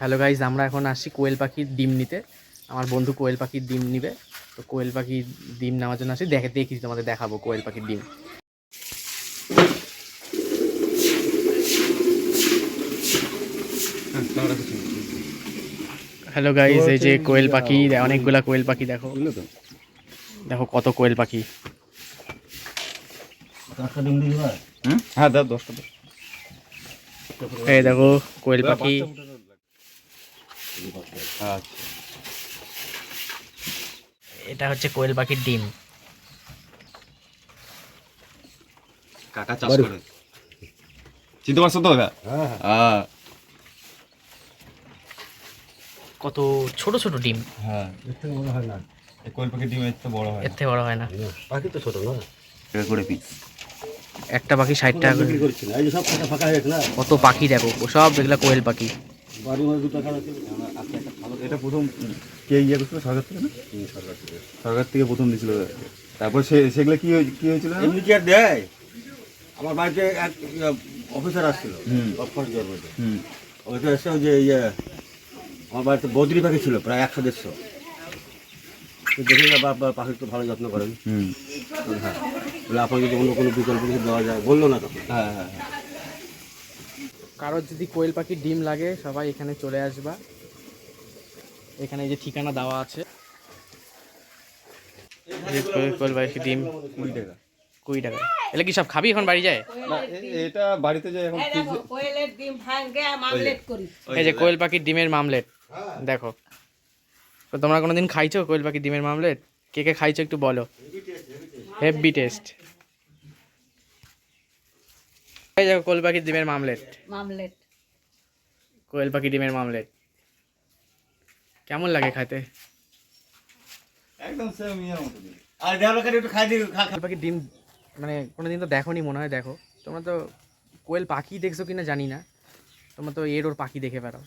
Hello guys, আমরা এখন আসছি কোয়েল পাখির ডিম নিতে। আমার বন্ধু কোয়েল পাখির ডিম নিবে, তো কোয়েল পাখির ডিম নেওয়ার জন্য আসি। দেখি তোমাদের দেখাবো কোয়েল পাখির ডিম। হ্যালো গাইজ, এই যে কোয়েল পাখি, অনেকগুলা কোয়েল পাখি। দেখো দেখো কত কোয়েল পাখি। হ্যাঁ দাও 10টা। এই দেখো কোয়েল পাখি। এটা হচ্ছে কোয়েল পাখির ডিম। কাকা চাষ করে, চিনতে পারছো তো? হ্যাঁ, কত ছোট ছোট ডিম। হ্যাঁ, এর থেকে বড় হয় না। এই কোয়েল পাখির ডিম এর থেকে বড় হয়, এর থেকে বড় হয় না। পাখি তো ছোট না, এটা করে পিস। একটা পাখি 60 টাকা করে। বিক্রি করছি না। এই যে সব ফাঁকা ফাঁকা হয়ে গেছে না, কত পাখি দেখো, সব এগুলা কোয়েল পাখি। বাড়ি মাঝে 2 টাকা আছে। এটা প্রথম কে ইয়ে করছিল? সরকার থেকে না? সরকার থেকে সরকার থেকে প্রথম দিছিল। তারপর সেগুলো কি হয়েছিল? এমনি কি আর দেয়? আমার বাড়িতে এক অফিসার আসছিল, অফিসার জন্মতে। ওইটা এসে ওই যে ইয়ে আমার বাড়িতে বদ্রি পাখি ছিল প্রায় 100-150। তো দেখে পাখির তো ভালো যত্ন করেন। হ্যাঁ, বলে আপনার যদি অন্য কোনো বিকল্প কিছু দেওয়া যায়, বললো না তখন। হ্যাঁ হ্যাঁ, কারোর যদি কোয়েল পাখির ডিম লাগে, সবাই এখানে চলে আসবা। এখানে এই যে ঠিকানা দেওয়া আছে। কোয়েল পাখির ডিম 20 টাকা। 20 টাকা। এলে কি সব খাবি এখন বাড়ি যায়? না, এটা বাড়িতে যায় এখন। কোয়েলের ডিম ভাঙে মামলেট করি। এই যে কোয়েল পাখির ডিমের মামলেট দেখো। তো তোমরা কোনোদিন খাইছো কোয়েল পাখির ডিমের মামলেট? কে কে খাইছো একটু বলো। Heavy taste. এই দেখো কোয়েল পাখির ডিমের মামলেট। মামলেট কোয়েল পাখি ডিমের মামলেট কেমন লাগে খাইতে? একদম সেম ইয়ার মতো। আর দেওয়া একটু খাই দিই, কোয়েল পাখির ডিম মানে কোনোদিন তো দেখোনি মনে হয়। দেখো, তোমরা তো কোয়েল পাখি দেখছো কিনা জানি না, তোমরা তো ওর পাখি দেখে বেড়াও।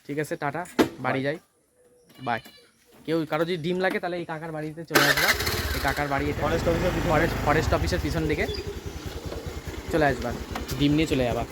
ঠিক আছে, টাটা, বাড়ি যাই, বাই। কেউ কারো যদি ডিম লাগে তাহলে এই কাকার বাড়িতে চলে আসবা। এই কাকার বাড়ি এটা ফরেস্ট অফিসের পিছন দিকে চলে আসবা, ডিম নিয়ে চলে যাবা।